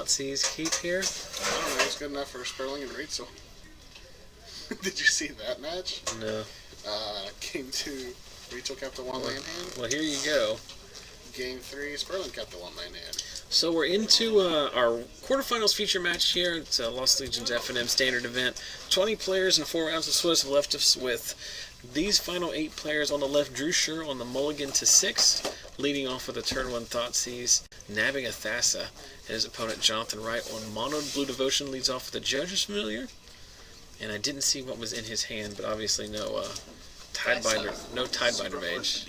Thoughtseize keep here? I don't know. It's good enough for Sperling and Rachel. Did you see that match? No. Game 2, Rachel kept the one land hand. Well, here you go. Game 3, Sperling kept the one land hand. So we're into our quarterfinals feature match here. It's a Lost Legions FNM standard event. 20 players and 4 rounds of Swiss have left us with these final 8 players. On the left, Scherr on the mulligan to 6, leading off with a turn 1 Thoughtseize, nabbing a Thassa, and his opponent Jonathan Wright on Monoblue Devotion leads off with a Judge's Familiar. And I didn't see what was in his hand, but obviously no Tidebinder Mage.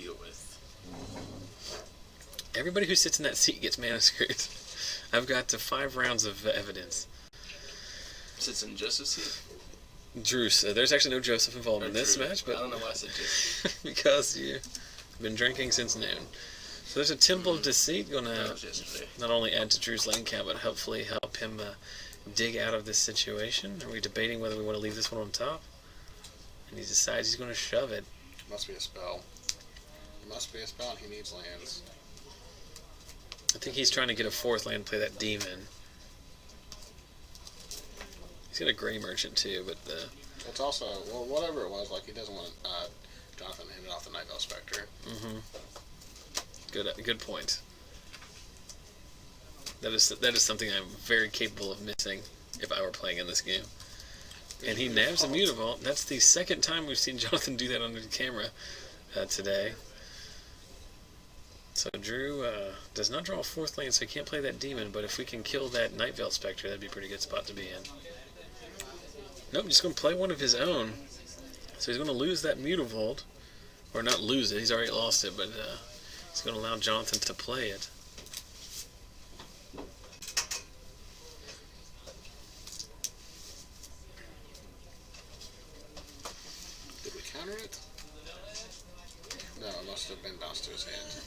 Everybody who sits in that seat gets mana screwed. I've got 5 rounds of evidence. Sits in Joseph's seat? Druce. There's actually no Joseph involved in this match, but I don't know why I said Joseph. because you've been drinking since noon. So there's a Temple of Deceit going to not only add to Drew's lane count, but hopefully help him dig out of this situation. Are we debating whether we want to leave this one on top? And he decides he's going to shove it. Must be a spell. It must be a spell, and he needs lands. I think he's trying to get a 4th land, play that demon. He's got a Grey Merchant too, but it's also, well, whatever it was, like he doesn't want Jonathan to hit it off the Night Veil Spectre. Good point. That is something I'm very capable of missing if I were playing in this game. And he nabs a Mutavault. That's the 2nd time we've seen Jonathan do that under the camera today. So Drew does not draw a 4th land, so he can't play that demon, but if we can kill that Night Veil Spectre, that'd be a pretty good spot to be in. Nope, just going to play one of his own. So he's going to lose that Mutavault. Or not lose it, he's already lost it, but he's going to allow Jonathan to play it. Did we counter it? No, it must have been bounced to his hand.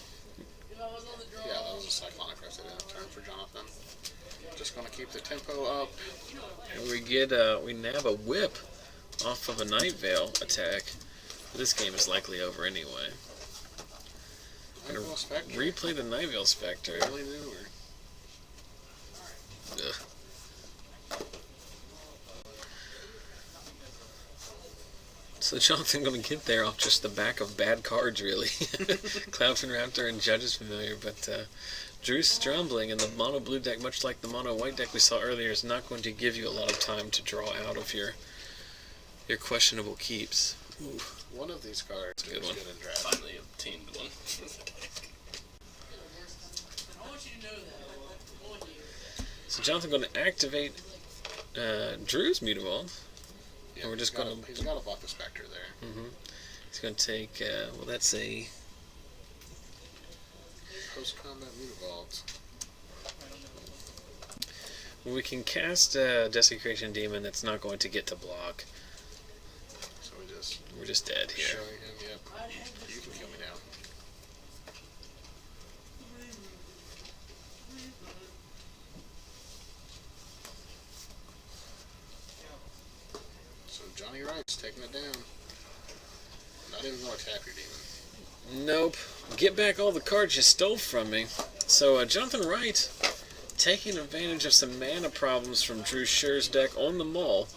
Yeah, that was a Cyclonic Resident turn for Jonathan. Just going to keep the tempo up. And we nab a whip off of a Night Veil attack. This game is likely over anyway. Night Veil Spectre. Replay the Night Veil Spectre. Really new or? Ugh. So Jonathan going to get there off just the back of bad cards, really. Cloudfin Raptor and Judge's Familiar, but Drew's Strumbling in the mono blue deck, much like the mono white deck we saw earlier, is not going to give you a lot of time to draw out of your questionable keeps. Ooh. One of these cards is good in draft. Finally obtained one. So Jonathan's going to activate Drew's Mutavault. Yeah, and we're just going to... He's got to block the Spectre there. He's going to take... well, that's a... Post-combat Mutavault. We can cast a Desecration Demon that's not going to get to block. So we're just dead here. Showing him, yep. You can kill me now. So Johnny Wright's taking it down. Not even going to tap your demon. Nope. Get back all the cards you stole from me. So Jonathan Wright taking advantage of some mana problems from Drew Scherr's deck on the Mall.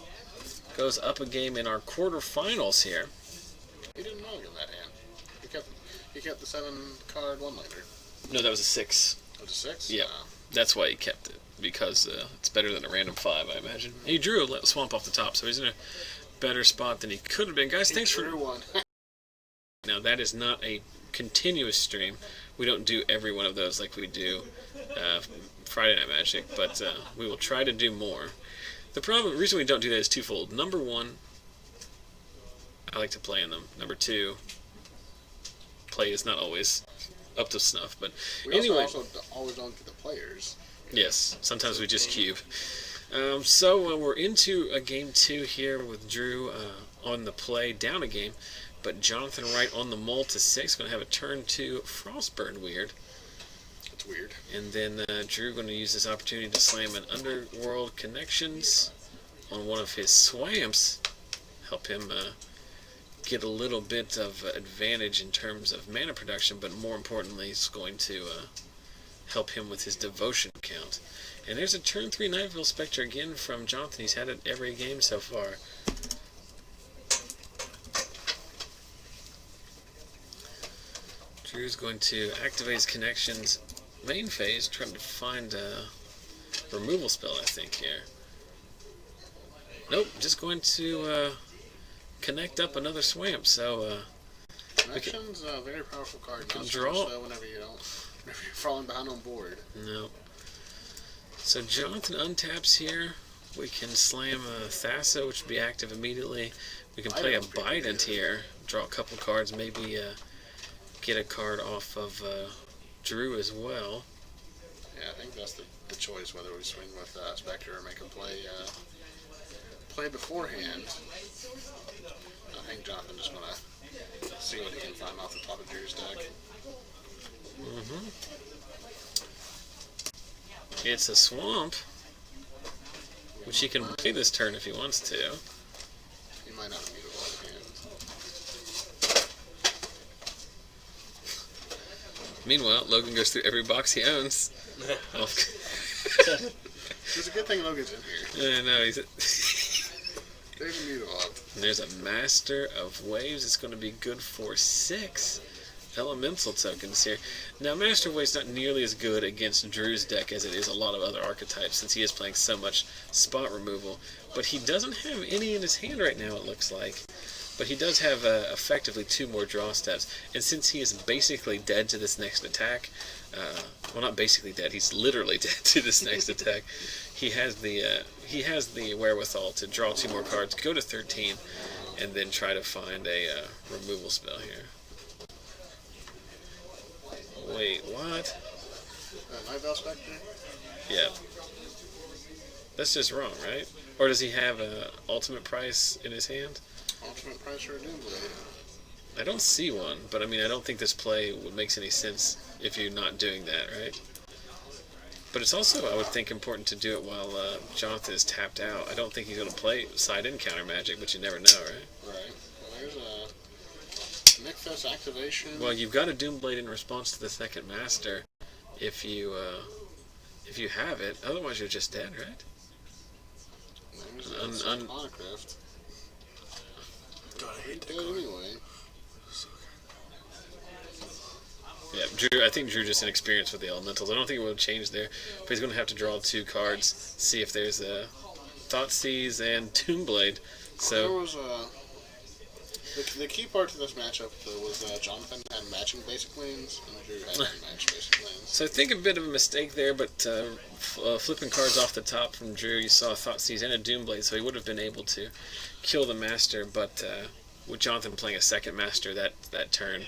Goes up a game in our quarterfinals here. He didn't mulligan that hand. He kept the 7-card one-lander. No, that was a 6. Oh, it was a 6? Yeah, that's why he kept it. Because it's better than a random 5, I imagine. He drew a swamp off the top, so he's in a better spot than he could have been. Guys, thanks for... one. Now, that is not a continuous stream. We don't do every one of those like we do Friday Night Magic, but we will try to do more. The reason we don't do that is twofold. Number one, I like to play in them. Number two, play is not always up to snuff. But anyway, also always don't get the players. Yes, sometimes we just cube. So we're into a game 2 here with Drew on the play, down a game. But Jonathan Wright on the mull to 6, going to have a turn 2 Frostburn Weird. It's weird. And then Drew going to use this opportunity to slam an Underworld Connections on one of his swamps. Help him get a little bit of advantage in terms of mana production, but more importantly, it's going to help him with his devotion count. And there's a turn 3 Nightville Spectre again from Jonathan. He's had it every game so far. Drew's going to activate his connections main phase, trying to find a removal spell, I think, here. Nope, just going to connect up another swamp, so Connection's a very powerful card. can Not draw. so much so whenever you're falling behind on board. no. So Jonathan untaps here. We can slam a Thassa, which would be active immediately. We can play a Bident here, draw a couple cards, maybe get a card off of Drew as well. Yeah, I think that's the choice, whether we swing with Spectre or make a play beforehand. I think Jonathan just want to see what he can find off the top of Drew's deck. It's a swamp, which he can play this turn if he wants to. He might not have mutable in hand. Meanwhile, Logan goes through every box he owns. It's a good thing Logan's in here. I know, he's There's a mutable. and there's a Master of Waves. It's going to be good for 6 elemental tokens here. Now, Master of Waves not nearly as good against Drew's deck as it is a lot of other archetypes, since he is playing so much spot removal. But he doesn't have any in his hand right now, it looks like. But he does have effectively 2 more draw steps. And since he is basically dead to this next attack, well, not basically dead, he's literally dead to this next attack, he has the wherewithal to draw 2 more cards, go to 13, and then try to find a removal spell here. Wait, what? Nightville Spectre? Yeah. That's just wrong, right? Or does he have a ultimate price in his hand? Ultimate price for a Doomblade. I don't see one, but I mean, I don't think this play makes any sense if you're not doing that, right? But it's also, I would think, important to do it while Jonathan is tapped out. I don't think he's going to play side-in counter magic, but you never know, right? Right. Well, there's a Nickfest activation. Well, you've got a Doomblade in response to the second Master, if you have it. Otherwise, you're just dead, right? There's a Monocrypt. God, I hate that Dead card. anyway. Yeah, Drew. I think Drew just inexperienced with the elementals. I don't think it will change there, but he's going to have to draw 2 cards, see if there's a Thoughtseize and Doomblade. There So was the key part to this matchup was Jonathan had matching basic lanes and Drew had unmatched basic lanes. So I think a bit of a mistake there, but flipping cards off the top from Drew, you saw a Thoughtseize and a Doomblade, so he would have been able to kill the Master, but with Jonathan playing a second Master that turn,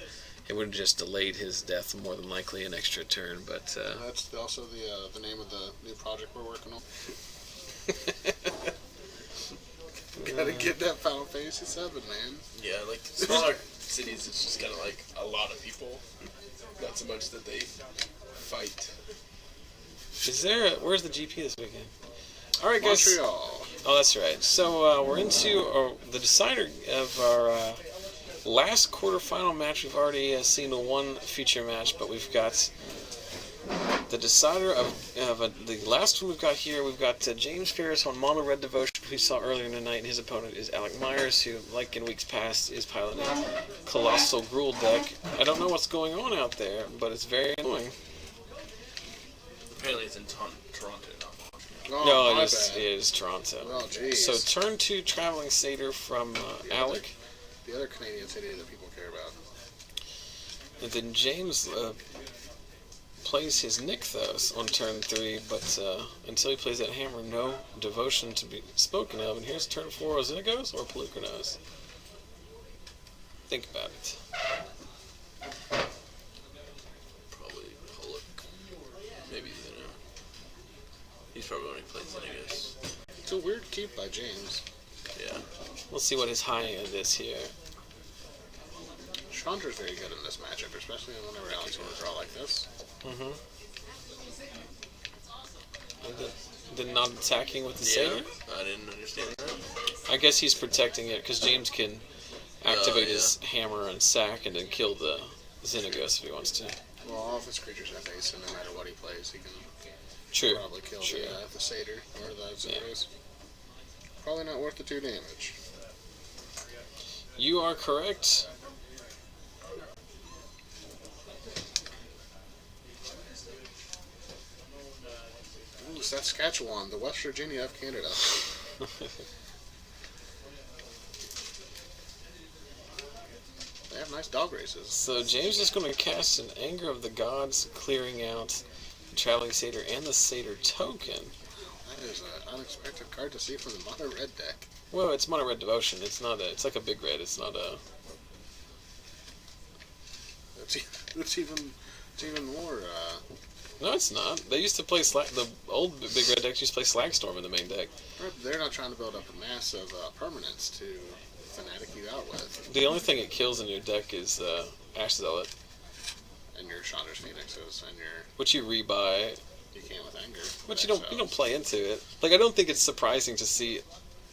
it would have just delayed his death more than likely an extra turn, but... That's also the name of the new project we're working on. Gotta get that Final Fantasy 7, man. Yeah, like smaller cities, it's just kind of like a lot of people. Not so much that they fight. Is there where's the GP this weekend? Alright, guys. Montreal. Oh, that's right. So we're into the decider of our last quarterfinal match. We've already seen the one feature match, but we've got the decider of the last one we've got here. We've got James Ferris on Mono Red Devotion, who we saw earlier in the night, and his opponent is Alec Myers, who, like in weeks past, is piloting a Colossal Gruul deck. I don't know what's going on out there, but it's very annoying. Apparently it's in Toronto, not Montreal. Oh, No, my it bad. is Toronto. Oh, jeez. So turn 2 Traveling Satyr from Alec. The other Canadian city that people care about. And then James plays his Nykthos on turn 3, but until he plays that hammer, no devotion to be spoken of. And here's turn 4 Ozynagos or Pelucanos. Think about it. Probably Pollock. Maybe, he's probably only played Xenagos. It's a weird keep by James. Yeah. We'll see what his high end is here. Chandra's very good in this matchup, especially whenever Alex want to draw like this. Mm-hmm. Then not attacking with the Yeah, Satyr? I didn't understand that. I guess he's protecting it, because James can activate yeah. his hammer and sack and then kill the Xenagos if he wants to. Well, all of his creatures have haste, and no matter what he plays, he can True. Probably kill True. the satyr or the Ferris. Yeah. Probably not worth the 2 damage. You are correct. Ooh, Saskatchewan, the West Virginia of Canada. They have nice dog races. So James is going to cast an Anger of the Gods, clearing out the Traveling Satyr and the Satyr token. That is an unexpected card to see from the mono red deck. Well, it's mono red devotion. It's not a. It's like a big red. It's not a. It's even more. No, it's not. They used to play the old big red decks used to play Slagstorm in the main deck. They're not trying to build up a mass of permanents to fanatic you out with. The only thing it kills in your deck is Ash Zealot, And your Chandra's Phoenixes and your. which you rebuy, You can't with Anger. but you don't play into it. Like, I don't think it's surprising to see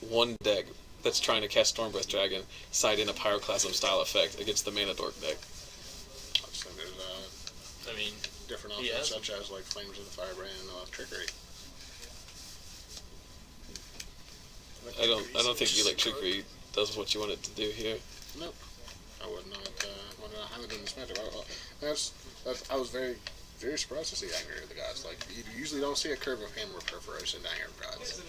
one deck that's trying to cast Stormbreath Dragon side in a Pyroclasm style effect against the Mana Dork deck. So there's I mean, different He options has such as like Flames of the Firebrand and Trickery. I don't think Electricity does what you want it to do here. Nope. I would not want to have it in this matchup. I was very, very surprised to see Anger of the Gods. Like, you usually don't see a curve of Hammer Perforation in Anger of Gods.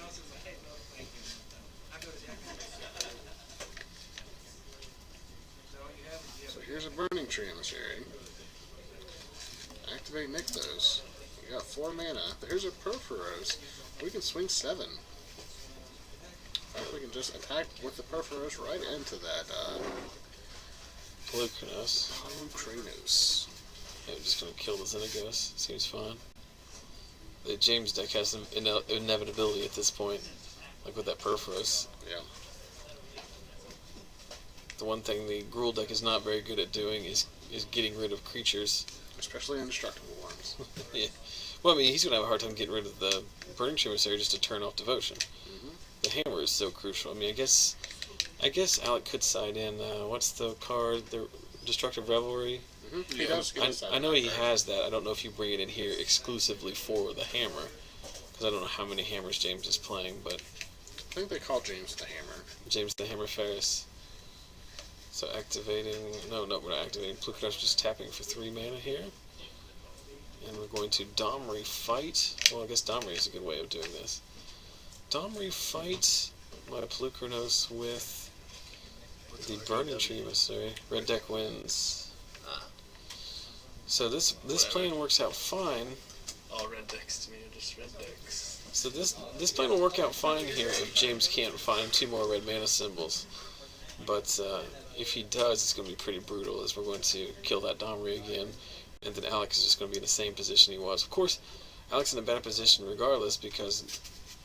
So here's a Burning Tree Emissary. Activate Nykthos. We got 4 mana. Here's a Perforos. We can swing 7. We can just attack with the Perforos right into that Lucanos. Holocranos. Yeah, I'm just going to kill the Xenagos. Seems fine. The James deck has some inevitability at this point, like with that Perforos. Yeah. The one thing the Gruul deck is not very good at doing is getting rid of creatures. Especially indestructible ones. Yeah. Well, I mean, he's going to have a hard time getting rid of the Burning Tree Emissary just to turn off Devotion. Mm-hmm. The Hammer is so crucial. I mean, I guess Alec could side in. What's the card? The Destructive Revelry. Mm-hmm. He does get a side I know he card. has that. I don't know if you bring it in here exclusively for the Hammer, because I don't know how many Hammers James is playing, but I think they call James the Hammer. James the Hammer Ferris. So activating... No, we're not activating. Plukadosh just tapping for 3 mana here. And we're going to Domri Fight. Well, I guess Domri is a good way of doing this. Domri Fight my Plukernos with the Burning Tree Emissary. Red deck wins. So this plan works out fine. all red decks to me are just red decks. So this plan will work out fine here if James can't find 2 more red mana symbols. But if he does, it's going to be pretty brutal, as we're going to kill that Domri again, and then Alec is just going to be in the same position he was. Of course, Alec's in a bad position regardless, because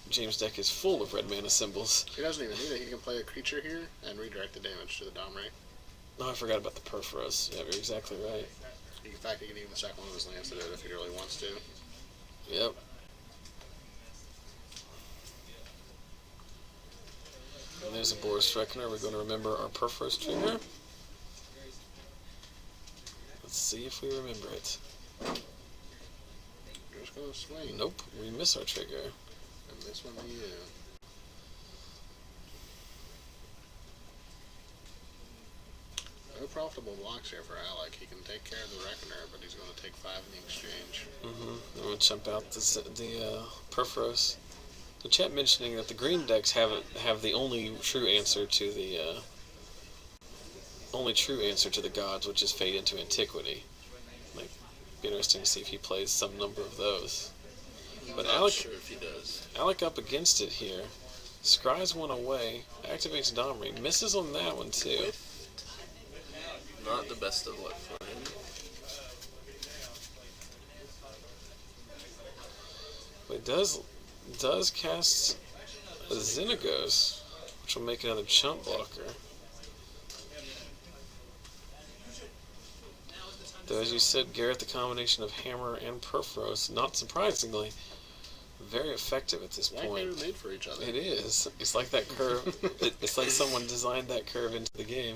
James' deck is full of red mana symbols. He doesn't even need it. He can play a creature here and redirect the damage to the Domri. No, I forgot about the Perforos. Yeah, you're exactly right. In fact, he can even sack one of his lands to do it if he really wants to. Yep. And there's a Boris Reckoner. We're going to remember our Perforos trigger. Let's see if we remember it. You're just going to swing. Nope, we miss our trigger. And this one to you. No profitable blocks here for Alec. He can take care of the Reckoner, but he's going to take 5 in the exchange. Mm-hmm. I'm going to jump out the Perforos. The chat mentioning that the green decks have the only true answer to the gods, which is Fade into Antiquity. Like, be interesting to see if he plays some number of those. But I'm not Alec, sure if he does. Alec up against it here. Scries one away, activates Domri, misses on that one too. Not the best of luck for him. But it does cast a Xenagos, which will make another chump blocker. Though, as you said, Garrett, the combination of Hammer and Perforos, not surprisingly, very effective at this Like they point. were made for each other. It is. It's like that curve. It's like someone designed that curve into the game.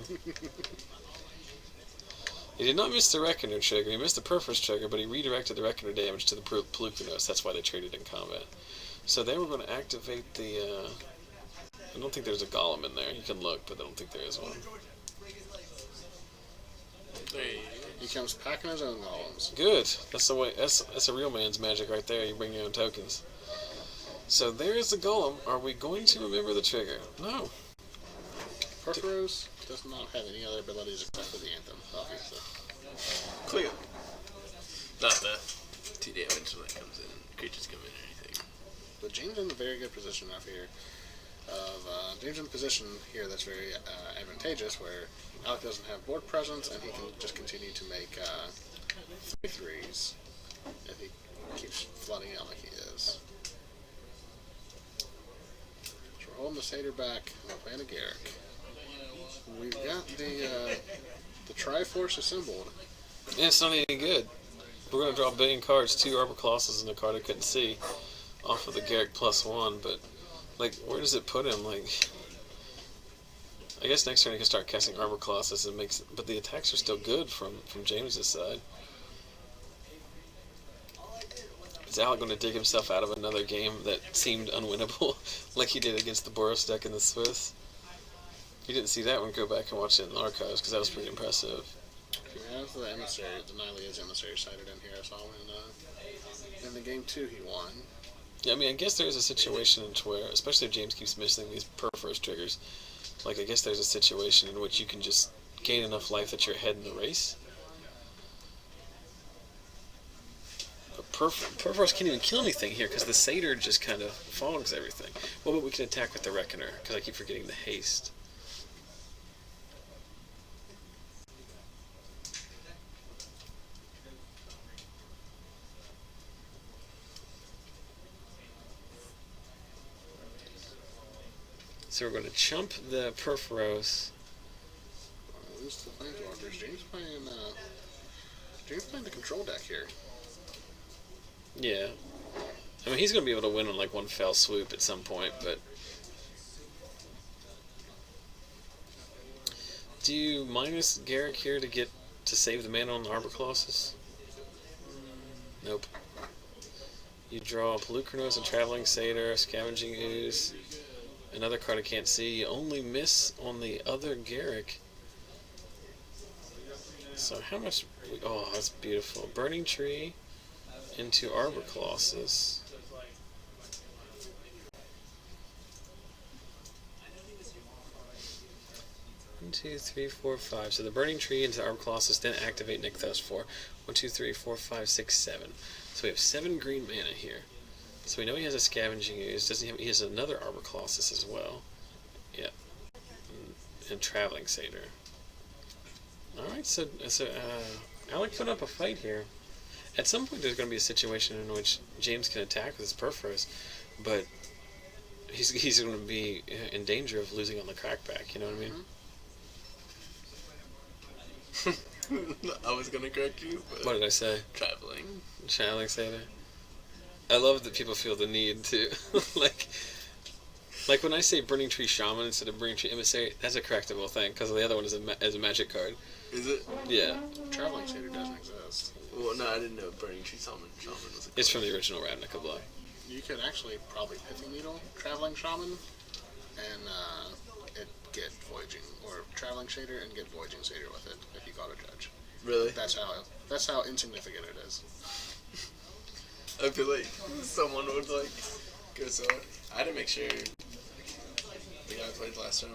He did not miss the Reckoner trigger. He missed the Perforce trigger, but he redirected the Reckoner damage to the Pelucanos. That's why they traded in combat. So they were going to activate the... I don't think there's a Golem in there. You can look, but I don't think there is one. He comes packing his own golems. Good. That's the way. That's a real man's magic right there. You bring your own tokens. So there's the Golem. Are we going to remember the trigger? No. Perforos does not have any other abilities except for the Anthem, obviously. Clear. Not the 2 damage when it comes in. Creatures come in or anything. But James in a very good position up here. James in a position here that's very advantageous, where Alec doesn't have board presence, and he can just continue to make 3/3s if he keeps flooding out like he is. So we're holding the Satyr back, and we're playing a Garrick. We've got the Triforce assembled. Yeah, it's not any good. We're going to draw a billion cards, 2 Arbor Colossus and a card I couldn't see off of the Garrick +1, but, like, where does it put him? Like, I guess next turn he can start casting Arbor Colossus and makes, but the attacks are still good from James's side. Is Alec going to dig himself out of another game that seemed unwinnable, like he did against the Boros deck in the Swiss? If you didn't see that one, go back and watch it in the archives, because that was pretty impressive. He has the emissary, the Nylea's emissary cited in here. I saw him in the game 2 he won. Yeah, I mean, I guess there's a situation where, especially if James keeps missing these Perforce triggers, like, I guess there's a situation in which you can just gain enough life that you're ahead in the race. But Perforce can't even kill anything here, because the Satyr just kind of fogs everything. Well, but we can attack with the Reckoner, because I keep forgetting the haste. So we're going to chump the Perforos. Lose the Planeswalkers. James playing the control deck here. Yeah. I mean, he's going to be able to win on like one fell swoop at some point, but... Do you minus Garrick here to save the mana on the Arbor Colossus? Nope. You draw a Pelucanos, a Traveling Satyr, a Scavenging Ooze, another card I can't see. You only miss on the other Garrick. So how much... Oh, that's beautiful. Burning Tree into Arbor Colossus. One, 2, 3, 4, 5. So the Burning Tree into Arbor Colossus, then activate Nykthos for 1, 2, 3, 4, 5, 6, 7. So we have 7 green mana here. So we know he has a Scavenging Ooze. Doesn't he have? He has another Arbor Colossus as well. Yep. And Traveling Satyr. Alright, so Alec put up a fight here. At some point there's going to be a situation in which James can attack with his Perforos, but he's going to be in danger of losing on the crackback, you know what I mean? I was gonna correct you, but What did I say? Traveling Satyr. I love that people feel the need to, like when I say Burning Tree Shaman instead of Burning Tree Emissary, that's a correctable thing, because the other one is a magic card. Is it? Yeah. Traveling Satyr doesn't exist. Well, no, I didn't know Burning Tree Shaman was a It's from the original Ravnica block. You could actually probably Pithing Needle Traveling Shaman and get Voyaging, or Traveling Shader and get Voyaging Satyr with it if you got a judge. Really? That's how insignificant it is. I feel like someone would like go so. I had to make sure the guy I played last time,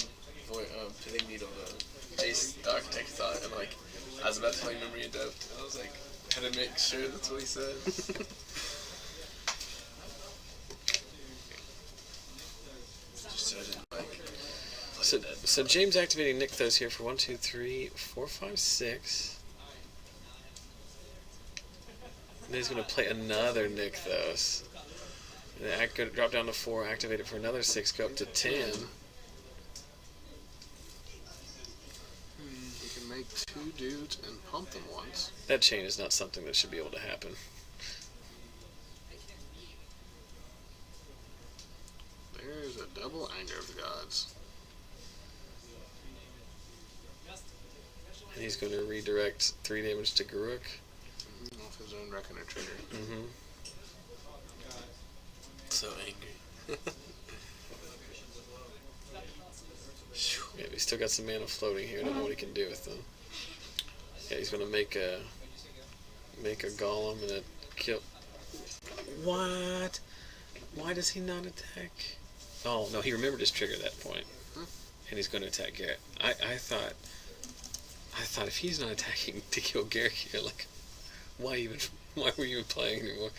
Pithing Needle, the Jace the Architect thought, and like I was about to play Memory Adept, and I was like, had to make sure that's what he said. Just so I didn't like. So James activating Nykthos here for 1, 2, 3, 4, 5, 6. And then he's going to play another Nykthos. And then drop down to 4, activate it for another 6, go up to 10. You can make 2 dudes and pump them once. That chain is not something that should be able to happen. There's a double Anger of the Gods. And he's going to redirect 3 damage to Gruul. Off his own Reckoner trigger. Mm-hmm. So angry. Yeah, he's still got some mana floating here. I don't know what he can do with them. Yeah, he's going to make a golem and a kill. What? Why does he not attack? Oh, no, he remembered his trigger at that point. And he's going to attack Garrett. I thought if he's not attacking to kill Garrett here, like, why were you even playing anymore?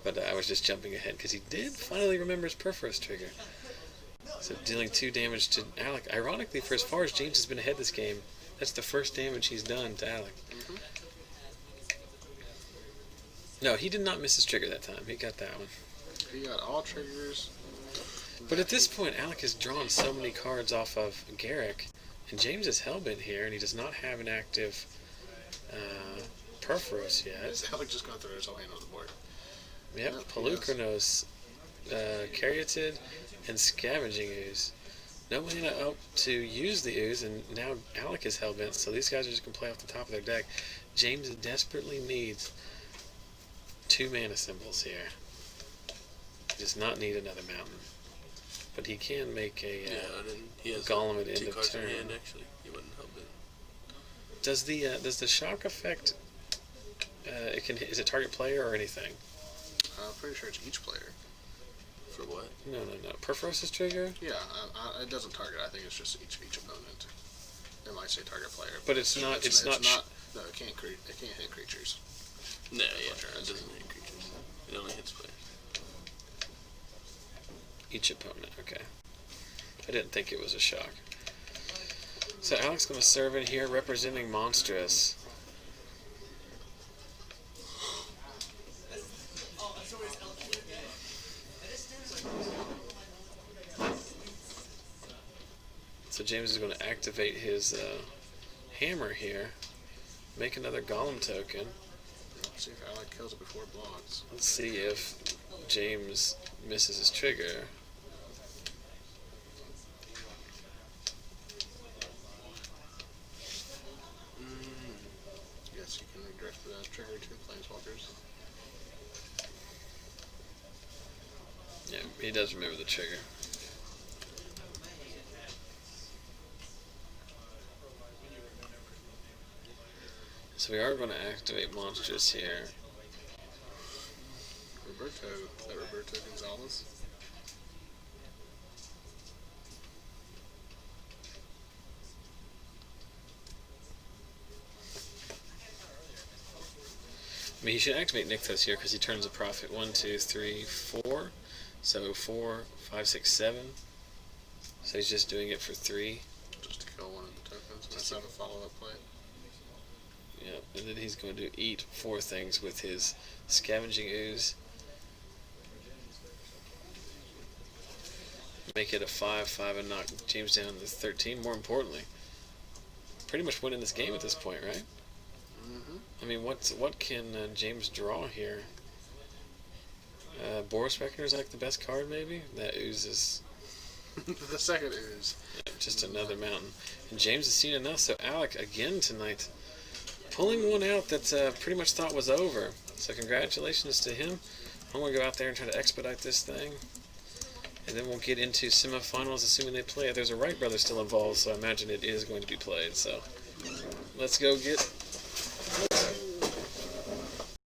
But I was just jumping ahead because he did finally remember his Perforos trigger. So dealing 2 damage to Alec. Ironically, for as far as James has been ahead this game, that's the first damage he's done to Alec. Mm-hmm. No, he did not miss his trigger that time. He got that one. He got all triggers. But at this point, Alec has drawn so many cards off of Garrick, and James is hellbent here, and he does not have an active Perforos yet. Alec just got through his whole hand on the board. Yep, Yep, Pelucranos, Caryatid, and Scavenging Ooze. No mana up to use the Ooze, and now Alec is hellbent, so these guys are just going to play off the top of their deck. James desperately needs 2 mana symbols here. He does not need another mountain. But he can make a he has golem at the 2 end of cards in turn. hand, actually. He wouldn't help it. Does the shock affect? Is it target player or anything? I'm pretty sure it's each player. For what? No. Perforos's trigger. Yeah, it doesn't target. I think it's just each opponent. It might say target player, But it's not. It's not. No, it can't hit creatures. No, yeah, it doesn't hit creatures. It only hits players. Each opponent. Okay. I didn't think it was a shock. So Alec's going to serve in here, representing Monstrous. So James is going to activate his hammer here, make another golem token. Let's see if Alec kills it before it blocks. Let's see if James misses his trigger. Yes, you can redirect the trigger to planeswalkers. Yeah, he does remember the trigger. So we are going to activate Monstrous here. Roberto Gonzalez. I mean, he should activate Nykthos here because he turns a profit 1, 2, 3, 4. So 4, 5, 6, 7. So he's just doing it for 3. Just to kill one of the tokens. Let's have a follow-up play. Yeah, and then he's going to eat 4 things with his Scavenging Ooze. Make it a 5-5 and knock James down to 13. More importantly, pretty much winning this game at this point, right? Mm-hmm. I mean, what can James draw here? Boris Reckoner is like the best card, maybe? That Ooze is... The second Ooze. Yeah, just another mountain. And James has seen enough, so Alec again tonight. Pulling one out that pretty much thought was over. So congratulations to him. I'm going to go out there and try to expedite this thing. And then we'll get into semifinals, assuming they play it. There's a Wright brother still involved, so I imagine it is going to be played. So let's go get